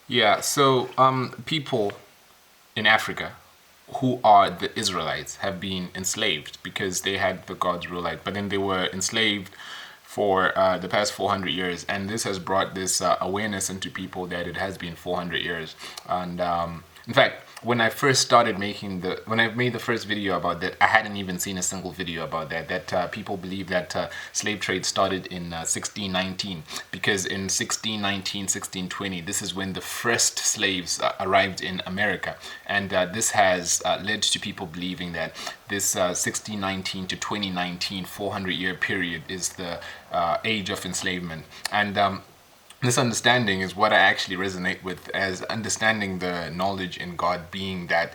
Yeah, so people in Africa who are the Israelites have been enslaved because they had the God's rule light, but then they were enslaved for the past 400 years, and this has brought this awareness into people that it has been 400 years. And in fact, when I first started when I made the first video about that, I hadn't even seen a single video about that. People believe that slave trade started in 1619, because in 1619, 1620, this is when the first slaves arrived in America, and this has led to people believing that this 1619 to 2019 400-year period is the age of enslavement. And this understanding is what I actually resonate with, as understanding the knowledge in God being that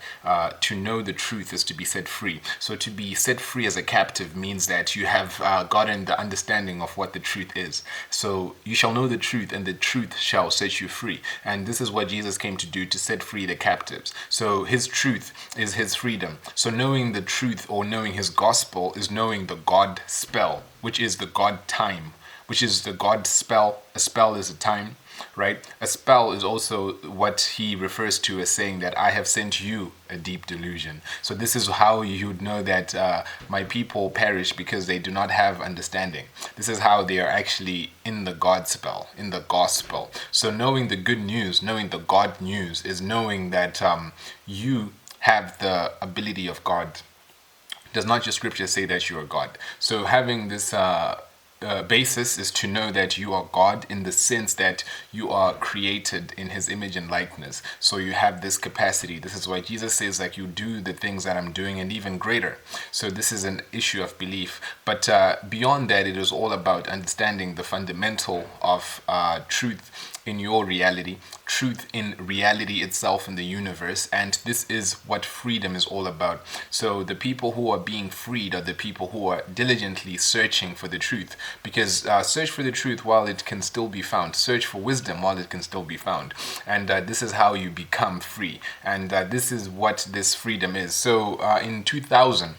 to know the truth is to be set free. So to be set free as a captive means that you have gotten the understanding of what the truth is. So you shall know the truth, and the truth shall set you free. And this is what Jesus came to do, to set free the captives. So his truth is his freedom. So knowing the truth, or knowing his gospel, is knowing the God spell, which is the God time, which is the God spell. A spell is a time, right? A spell is also what he refers to as saying that I have sent you a deep delusion. So this is how you would know that my people perish because they do not have understanding. This is how they are actually in the God spell, in the gospel. So knowing the good news, knowing the God news, is knowing that you have the ability of God. Does not your scripture say that you are God? So having this basis is to know that you are God, in the sense that you are created in his image and likeness. So you have this capacity. This is why Jesus says, like, you do the things that I'm doing and even greater. So this is an issue of belief. But beyond that, it is all about understanding the fundamental of truth in your reality, truth in reality itself, in the universe. And this is what freedom is all about. So the people who are being freed are the people who are diligently searching for the truth, because search for the truth while it can still be found, search for wisdom while it can still be found. And this is how you become free, and this is what this freedom is. So in 2000,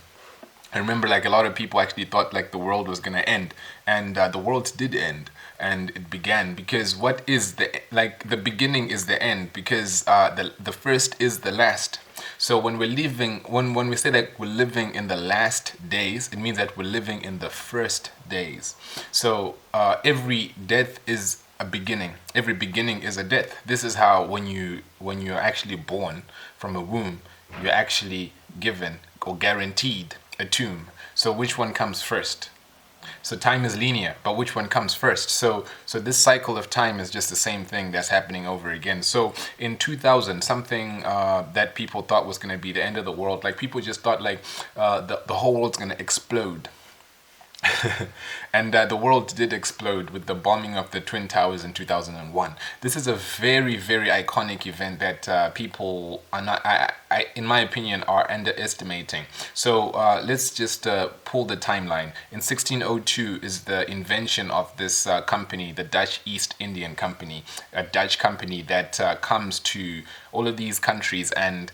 I remember, like, a lot of people actually thought like the world was gonna end, and the world did end, and it began, because what is the beginning is the end, because the first is the last. So when we're living, when we say that we're living in the last days, it means that we're living in the first days. So every death is a beginning. Every beginning is a death. This is how when you're actually born from a womb, you're actually given or guaranteed a tomb. So which one comes first? So time is linear, but which one comes first? So this cycle of time is just the same thing that's happening over again. So in 2000, something that people thought was going to be the end of the world, like people just thought like the whole world's going to explode. And the world did explode with the bombing of the Twin Towers in 2001. This is a very, very iconic event that people are not, in my opinion, are underestimating. So let's just pull the timeline. In 1602 is the invention of this company, the Dutch East Indian Company, a Dutch company that comes to all of these countries and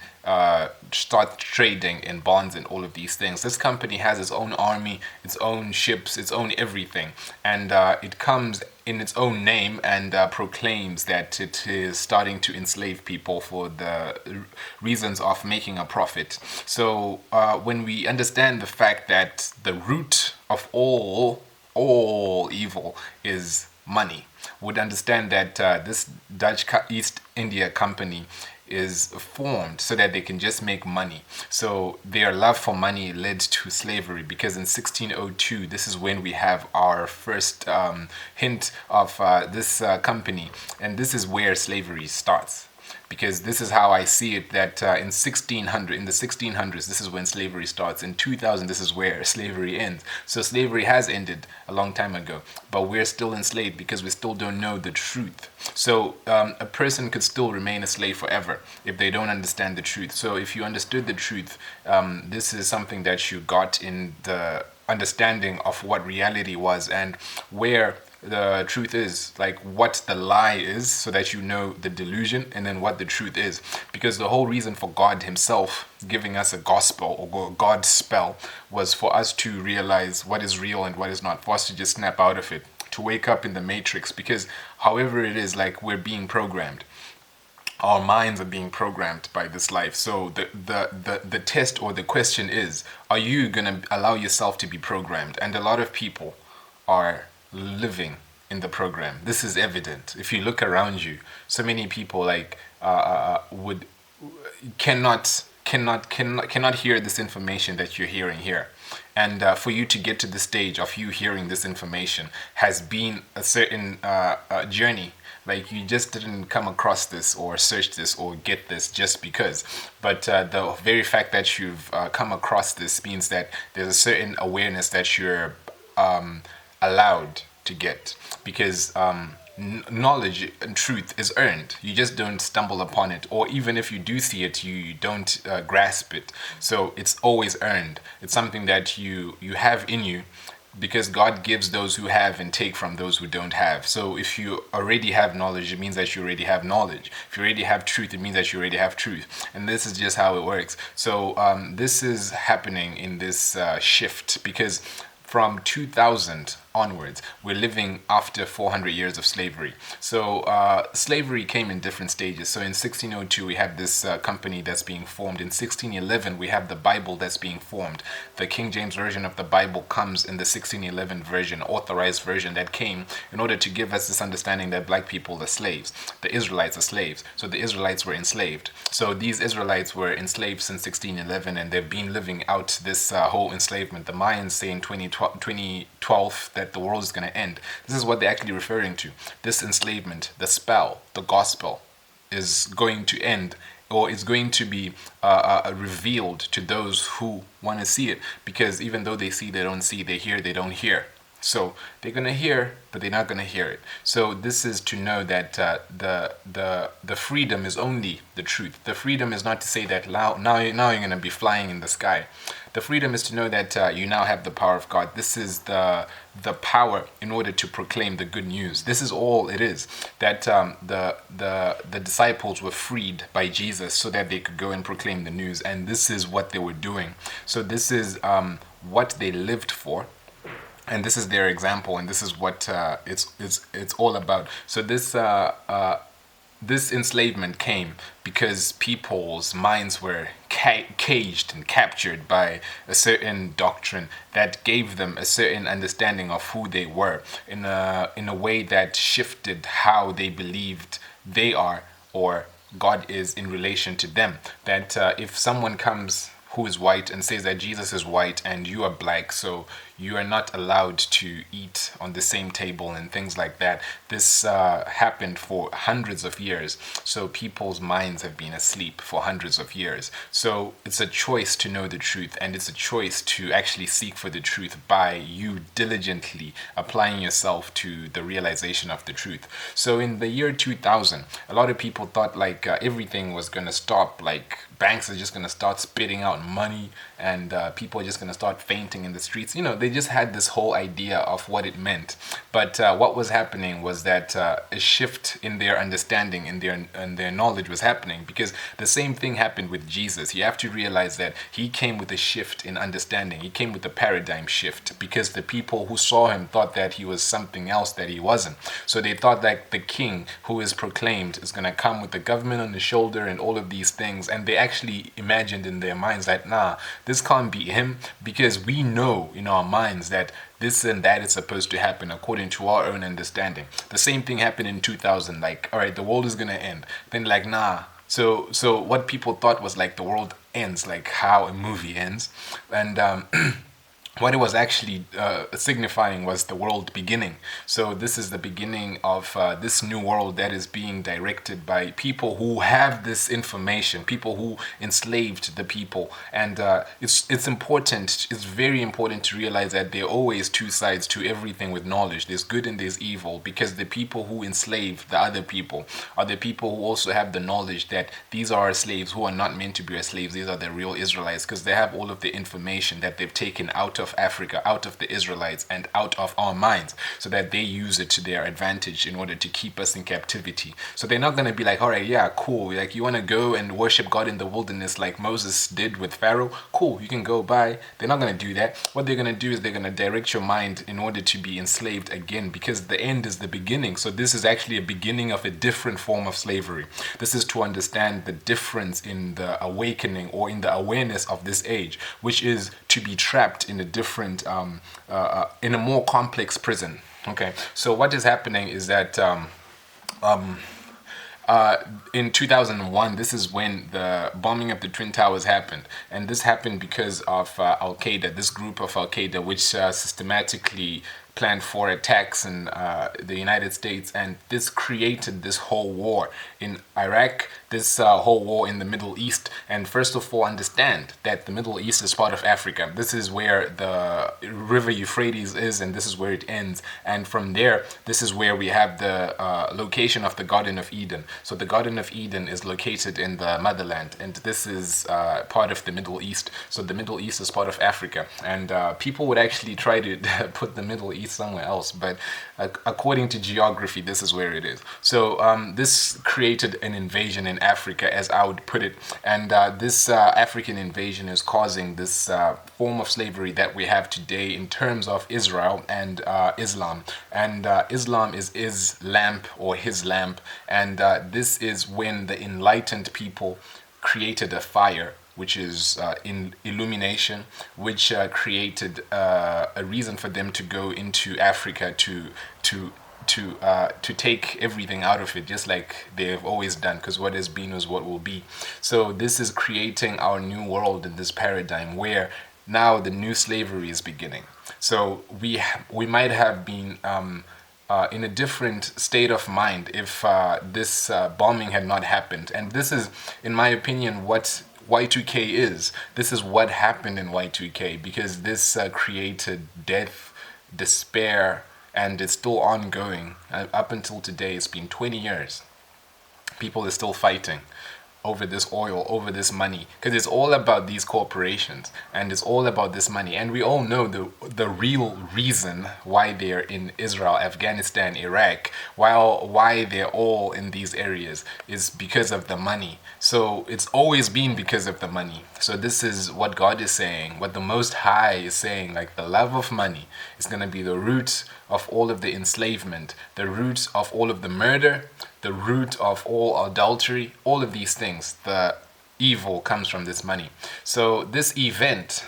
start trading in bonds and all of these things. This company has its own army, its own ships, its own everything, and it comes in its own name and proclaims that it is starting to enslave people for the reasons of making a profit. So when we understand the fact that the root of all evil is money, would understand that this Dutch East India Company is formed so that they can just make money. So their love for money led to slavery, because in 1602, this is when we have our first hint of this company, and this is where slavery starts. Because this is how I see it, that in the 1600s, this is when slavery starts. In 2000, this is where slavery ends. So slavery has ended a long time ago, but we're still enslaved because we still don't know the truth. So a person could still remain a slave forever if they don't understand the truth. So if you understood the truth, this is something that you got in the understanding of what reality was and where the truth is, like what the lie is, so that you know the delusion, and then what the truth is. Because the whole reason for God himself giving us a gospel or God's spell was for us to realize what is real and what is not, for us to just snap out of it, to wake up in the matrix. Because however it is, like, we're being programmed. our minds are being programmed by this life. So the test or the question is, are you going to allow yourself to be programmed? And a lot of people are living in the program. This is evident. If you look around you, so many people like would cannot hear this information that you're hearing here. And for you to get to the stage of you hearing this information has been a certain journey. Like, you just didn't come across this or search this or get this just because. But the very fact that you've come across this means that there's a certain awareness that you're allowed to get, because knowledge and truth is earned. You just don't stumble upon it, or even if you do see it, you don't grasp it. So it's always earned. It's something that you have in you, because God gives those who have and take from those who don't have. So if you already have knowledge, it means that you already have knowledge. If you already have truth, it means that you already have truth. And this is just how it works. So this is happening in this shift, because from 2000 onwards, we're living after 400 years of slavery. So slavery came in different stages. So in 1602, we have this company that's being formed. In 1611, we have the Bible that's being formed. The King James Version of the Bible comes in the 1611 version, authorized version, that came in order to give us this understanding that black people are slaves. The Israelites are slaves. So the Israelites were enslaved. So these Israelites were enslaved since 1611, and they've been living out this whole enslavement. The Mayans say in 2012 that the world is going to end. This is what they're actually referring to. This enslavement, the spell, the gospel is going to end, or is going to be revealed to those who want to see it, because even though they see, they don't see, they hear, they don't hear. So they're going to hear, but they're not going to hear it. So this is to know that the freedom is only the truth. The freedom is not to say that now you're going to be flying in the sky. The freedom is to know that you now have the power of God. This is the power in order to proclaim the good news. This is all it is. That the disciples were freed by Jesus so that they could go and proclaim the news, and this is what they were doing. So this is what they lived for. And this is their example, and this is what it's all about. So this enslavement came because people's minds were caged and captured by a certain doctrine that gave them a certain understanding of who they were in a way that shifted how they believed they are, or God is, in relation to them. That if someone comes who is white and says that Jesus is white and you are black, so you are not allowed to eat on the same table and things like that. This happened for hundreds of years. So people's minds have been asleep for hundreds of years. So it's a choice to know the truth, and it's a choice to actually seek for the truth by you diligently applying yourself to the realization of the truth. So in the year 2000, a lot of people thought like everything was going to stop, like banks are just going to start spitting out money, and people are just going to start fainting in the streets. You know, they just had this whole idea of what it meant. But what was happening was that a shift in their understanding, in their knowledge was happening, because the same thing happened with Jesus. You have to realize that he came with a shift in understanding. He came with a paradigm shift, because the people who saw him thought that he was something else that he wasn't. So they thought that the king who is proclaimed is going to come with the government on his shoulder and all of these things, and they actually imagined in their minds that, nah, this can't be him, because we know in our minds that this and that is supposed to happen according to our own understanding. The same thing happened in 2000, like, all right, the world is gonna end. Then like, nah. So what people thought was like the world ends, like how a movie ends, and what it was actually signifying was the world beginning. So this is the beginning of this new world that is being directed by people who have this information, people who enslaved the people. And it's important, it's very important to realize that there are always two sides to everything with knowledge. There's good and there's evil, because the people who enslave the other people are the people who also have the knowledge that these are our slaves who are not meant to be our slaves. These are the real Israelites, because they have all of the information that they've taken out of Africa, out of the Israelites, and out of our minds, so that they use it to their advantage in order to keep us in captivity. So they're not going to be like, all right, yeah, cool. Like, you want to go and worship God in the wilderness like Moses did with Pharaoh? Cool, you can go by. They're not going to do that. What they're going to do is they're going to direct your mind in order to be enslaved again, because the end is the beginning. So this is actually a beginning of a different form of slavery. This is to understand the difference in the awakening or in the awareness of this age, which is to be trapped in a different, in a more complex prison. Okay, so what is happening is that in 2001, this is when the bombing of the Twin Towers happened. And this happened because of Al Qaeda, this group of Al Qaeda, which systematically planned for attacks in the United States. And this created this whole war in Iraq, this whole war in the Middle East. And first of all, understand that the Middle East is part of Africa. This is where the river Euphrates is, and this is where it ends. And from there, this is where we have the location of the Garden of Eden. So the Garden of Eden is located in the motherland, and this is part of the Middle East. So the Middle East is part of Africa. And people would actually try to put the Middle East somewhere else, but according to geography, this is where it is. So this created an invasion in Africa, as I would put it, and this African invasion is causing this form of slavery that we have today in terms of Israel and Islam. And Islam is lamp or his lamp, and this is when the enlightened people created a fire, which is in illumination, which created a reason for them to go into Africa to take everything out of it, just like they've always done, because what has been is what will be. So this is creating our new world in this paradigm where now the new slavery is beginning. So we might have been in a different state of mind if this bombing had not happened. And this is, in my opinion, what Y2K is. This is what happened in Y2K, because this created death, despair, and it's still ongoing. Up until today, it's been 20 years. People are still fighting over this oil, over this money, because it's all about these corporations and it's all about this money. And we all know the real reason why they're in Israel, Afghanistan, Iraq, why they're all in these areas is because of the money. So it's always been because of the money. So this is what God is saying, what the Most High is saying, like the love of money is going to be the root of all of the enslavement, the root of all of the murder, the root of all adultery, all of these things. The evil comes from this money. So this event,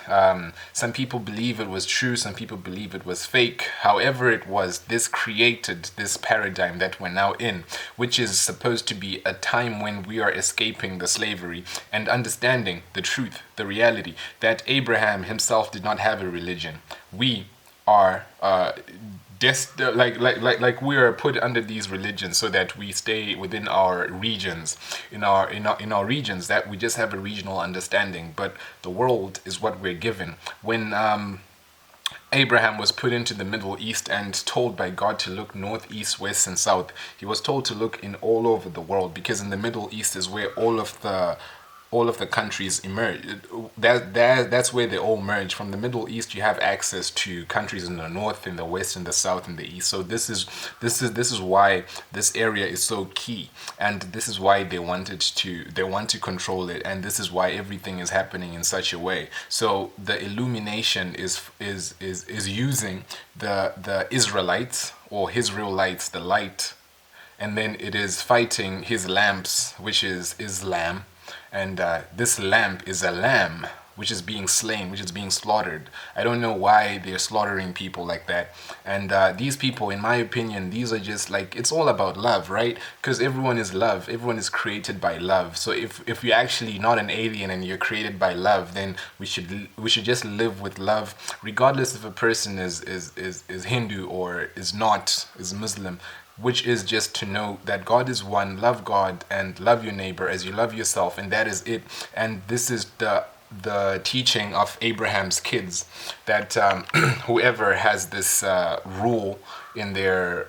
some people believe it was true, some people believe it was fake. However it was, this created this paradigm that we're now in, which is supposed to be a time when we are escaping the slavery and understanding the truth, the reality, that Abraham himself did not have a religion. We are like we are put under these religions so that we stay within our regions, in our regions, that we just have a regional understanding. But the world is what we're given. When Abraham was put into the Middle East and told by God to look north, east, west, and south, he was told to look in all over the world, because in the Middle East is where all of the countries emerge. That's where they all merge. From the Middle East, you have access to countries in the north, in the west, in the south, and the east. So this is why this area is so key, and this is why they want to control it, and this is why everything is happening in such a way. So the illumination is using the Israelites or Israelites, the light, and then it is fighting his lamps, which is Islam. And this lamp is a lamb which is being slain, which is being slaughtered. I don't know why they're slaughtering people like that. And these people, in my opinion, these are just like, it's all about love, right? Because everyone is love. Everyone is created by love. So if you're actually not an alien and you're created by love, then we should just live with love, regardless if a person is Hindu or is not, is Muslim, which is just to know that God is one, love God and love your neighbor as you love yourself, and that is it. And this is the teaching of Abraham's kids, that whoever has this rule in their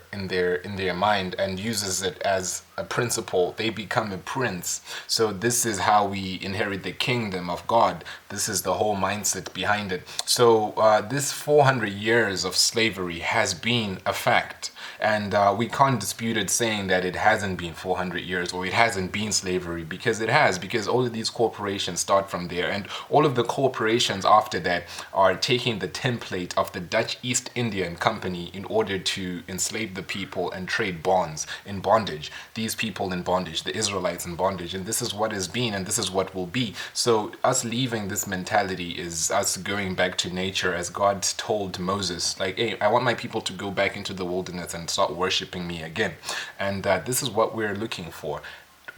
mind and uses it as a principal, they become a prince. So this is how we inherit the kingdom of God. This is the whole mindset behind it. So this 400 years of slavery has been a fact. And we can't dispute it saying that it hasn't been 400 years or it hasn't been slavery, because it has, because all of these corporations start from there. And all of the corporations after that are taking the template of the Dutch East Indian Company in order to enslave the people and trade bonds in bondage. These people in bondage, the Israelites in bondage. And this is what has been, and this is what will be. So us leaving this mentality is us going back to nature, as God told Moses, like, hey, I want my people to go back into the wilderness and start worshiping me again. And this is what we're looking for,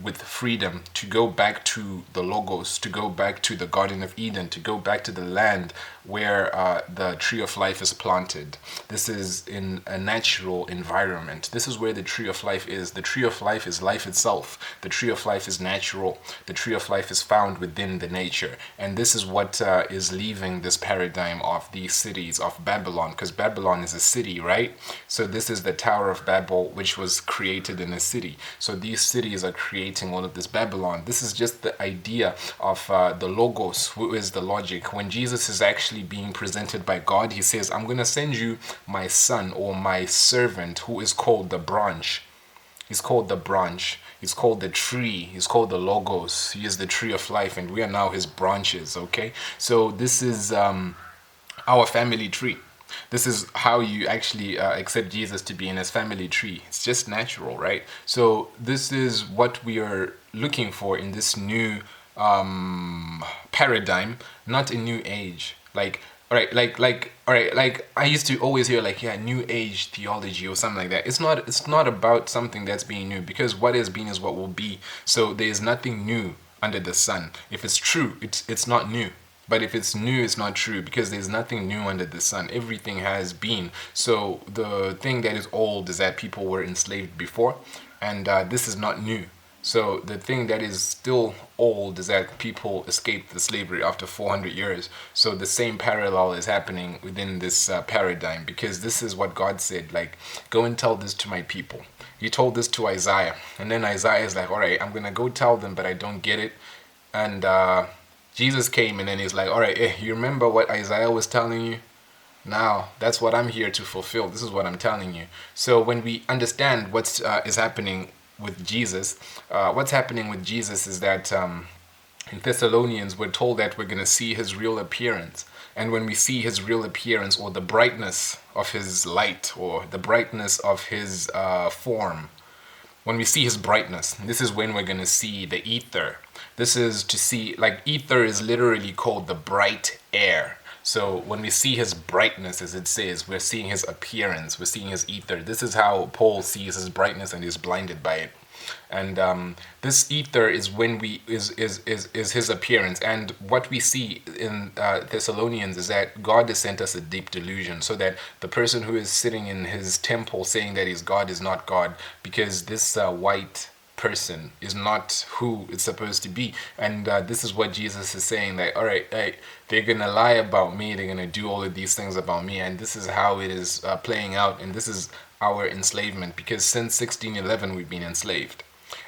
with freedom, to go back to the Logos, to go back to the Garden of Eden, to go back to the land where the tree of life is planted. This is in a natural environment. This is where the tree of life is. The tree of life is life itself. The tree of life is natural. The tree of life is found within the nature. And this is what is leaving this paradigm of these cities of Babylon, because Babylon is a city, right? So this is the Tower of Babel, which was created in a city. So these cities are creating all of this Babylon. This is just the idea of the Logos, who is the logic. When Jesus is actually being presented by God, he says, I'm going to send you my son, or my servant, who is called the branch. He's called the branch. He's called the tree. He's called the Logos. He is the tree of life, and we are now his branches, okay? So this is our family tree. This is how you actually accept Jesus to be in his family tree. It's just natural, right? So this is what we are looking for in this new paradigm, not a new age. Like, all right, all right, like I used to always hear, like, yeah, new age theology or something like that. It's not about something that's being new, because what has been is what will be. So there is nothing new under the sun. If it's true, it's not new. But if it's new, it's not true, because there's nothing new under the sun. Everything has been. So the thing that is old is that people were enslaved before, and this is not new. So the thing that is still old is that people escaped the slavery after 400 years. So the same parallel is happening within this paradigm, because this is what God said, like, go and tell this to my people. He told this to Isaiah, and then Isaiah is like, all right, I'm going to go tell them, but I don't get it. And Jesus came, and then he's like, all right, you remember what Isaiah was telling you? Now, that's what I'm here to fulfill. This is what I'm telling you. So when we understand what is happening with Jesus, what's happening with Jesus is that in Thessalonians, we're told that we're going to see his real appearance. And when we see his real appearance, or the brightness of his light, or the brightness of his form, when we see his brightness, this is when we're going to see the ether. This is to see, like, ether is literally called the bright air. So when we see his brightness, as it says, we're seeing his appearance, we're seeing his ether. This is how Paul sees his brightness and is blinded by it. And this ether is when is his appearance. And what we see in Thessalonians is that God has sent us a deep delusion, so that the person who is sitting in his temple saying that he's God is not God, because this white person is not who it's supposed to be. And this is what Jesus is saying, that all right, hey, they're gonna lie about me, they're gonna do all of these things about me, and this is how it is playing out. And this is our enslavement, because since 1611 we've been enslaved.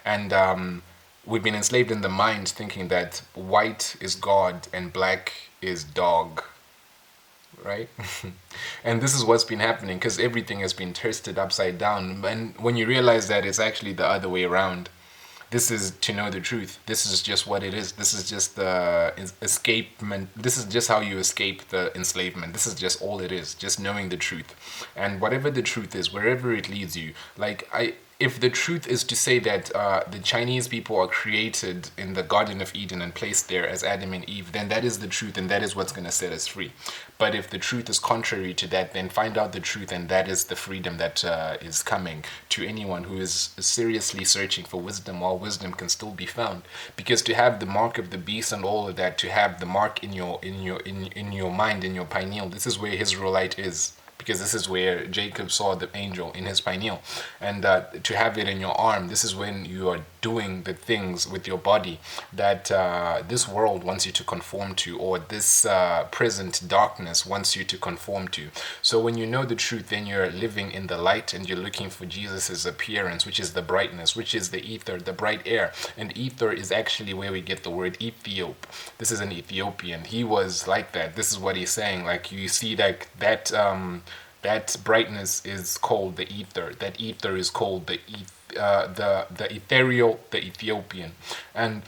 And we've been enslaved in the mind, thinking that white is God and black is dog, right? And this is what's been happening, because everything has been twisted upside down. And when you realize that it's actually the other way around, this is to know the truth. This is just what it is. This is just the escapement. This is just how you escape the enslavement. This is just all it is, just knowing the truth. And whatever the truth is, wherever it leads you, like if the truth is to say that the Chinese people are created in the Garden of Eden and placed there as Adam and Eve, then that is the truth, and that is what's going to set us free. But if the truth is contrary to that, then find out the truth, and that is the freedom that is coming to anyone who is seriously searching for wisdom, while wisdom can still be found. Because to have the mark of the beast and all of that, to have the mark in your mind, in your pineal, this is where Israelite is. because this is where Jacob saw the angel in his pineal. And to have it in your arm, this is when you are doing the things with your body that this world wants you to conform to, or this present darkness wants you to conform to. So when you know the truth, then you're living in the light and you're looking for Jesus's appearance, which is the brightness, which is the ether, the bright air. And ether is actually where we get the word Ethiop. This is an Ethiopian. He was like that. This is what he's saying. Like, you see that brightness is called the ether. That ether is called the ethereal, the Ethiopian. And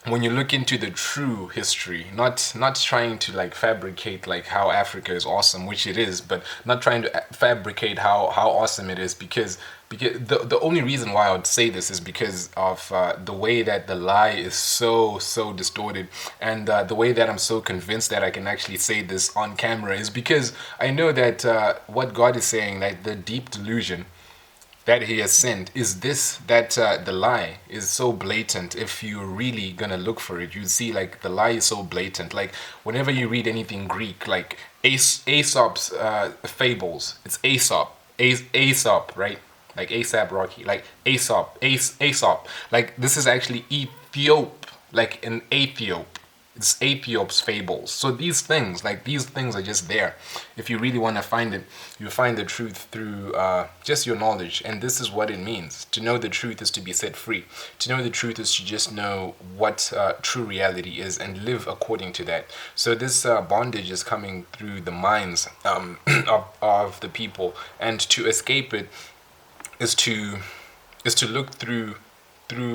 when you look into the true history, not trying to like fabricate like how Africa is awesome, which it is, but not trying to fabricate how awesome it is, because the only reason why I would say this is because of the way that the lie is so distorted, and the way that I'm so convinced that I can actually say this on camera is because I know that what God is saying, like the deep delusion that he has sent, is this, that the lie is so blatant. If you're really gonna look for it, you see like the lie is so blatant. Like whenever you read anything Greek, like Aesop's fables, it's Aesop, right? Like ASAP Rocky, like Aesop. Like this is actually Ethiop, like an Aethiop. It's Aethiop's fables. So these things are just there. If you really want to find it, you find the truth through just your knowledge. And this is what it means. To know the truth is to be set free. To know the truth is to just know what true reality is and live according to that. So this bondage is coming through the minds of the people. And to escape it is to look through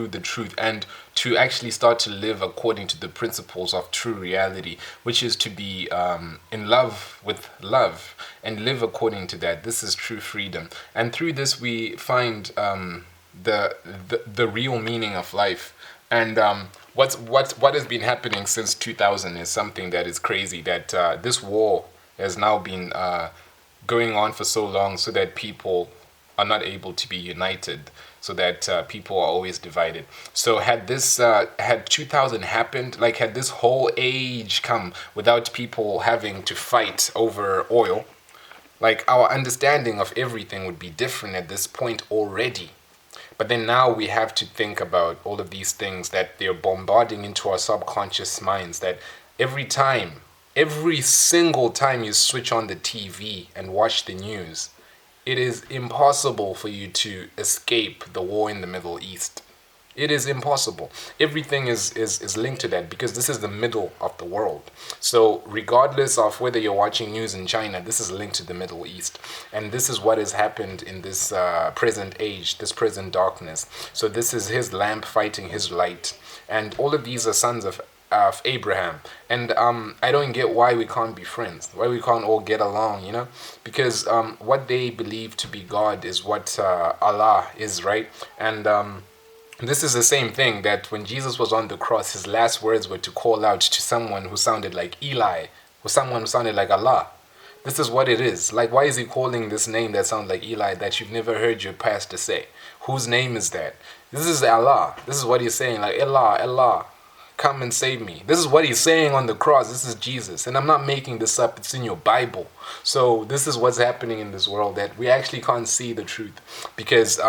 the truth and to actually start to live according to the principles of true reality, which is to be in love with love and live according to that. This is true freedom, and through this we find the real meaning of life. And what has been happening since 2000 is something that is crazy. That this war has now been going on for so long, so that people are not able to be united, so that people are always divided. So had 2000 happened, like had this whole age come without people having to fight over oil, like our understanding of everything would be different at this point already. But then now we have to think about all of these things that they're bombarding into our subconscious minds, that every single time you switch on the TV and watch the news, it is impossible for you to escape the war in the Middle East. It is impossible. Everything is linked to that, because this is the middle of the world. So regardless of whether you're watching news in China, this is linked to the Middle East. And this is what has happened in this present age, this present darkness. So this is his lamp fighting his light. And all of these are sons of Abraham. And I don't get why we can't be friends, why we can't all get along, because what they believe to be God is what Allah is, right? And this is the same thing that when Jesus was on the cross, his last words were to call out to someone who sounded like Eli, or someone who sounded like Allah. This is what it is. Like, why is he calling this name that sounds like Eli that you've never heard your pastor say? Whose name is that? This is Allah. This is what he's saying, like, Allah, come and save me. This is what he's saying on the cross. This is Jesus. And I'm not making this up. It's in your Bible. So this is what's happening in this world, that we actually can't see the truth. Because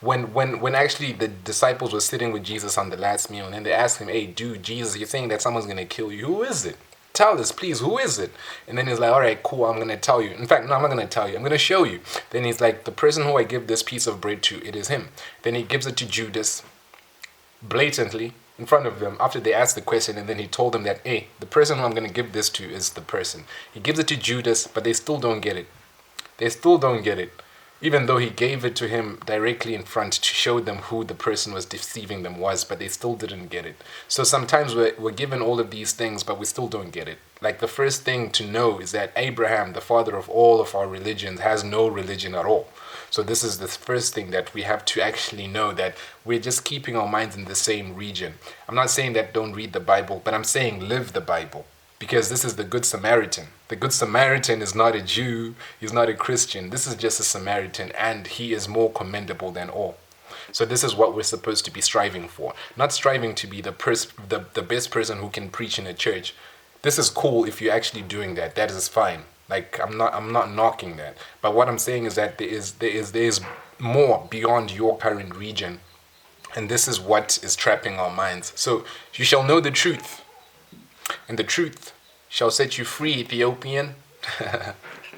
when actually the disciples were sitting with Jesus on the last meal, and then they asked him, hey, dude, Jesus, you're saying that someone's going to kill you. Who is it? Tell us, please, who is it? And then he's like, all right, cool, I'm going to tell you. In fact, no, I'm not going to tell you. I'm going to show you. Then he's like, the person who I give this piece of bread to, it is him. Then he gives it to Judas blatantly in front of them after they asked the question, and then he told them that, hey, the person who I'm going to give this to is the person. He gives it to Judas, but they still don't get it. They still don't get it. Even though he gave it to him directly in front to show them who the person was deceiving them was, but they still didn't get it. So sometimes we're given all of these things, but we still don't get it. Like, the first thing to know is that Abraham, the father of all of our religions, has no religion at all. So this is the first thing that we have to actually know, that we're just keeping our minds in the same region. I'm not saying that don't read the Bible, but I'm saying live the Bible. Because this is the Good Samaritan. The Good Samaritan is not a Jew, he's not a Christian. This is just a Samaritan, and he is more commendable than all. So this is what we're supposed to be striving for. Not striving to be the best person who can preach in a church. This is cool if you're actually doing that. That is fine. Like I'm not knocking that. But what I'm saying is that there is more beyond your current region. And this is what is trapping our minds. So you shall know the truth, and the truth shall set you free, Ethiopian.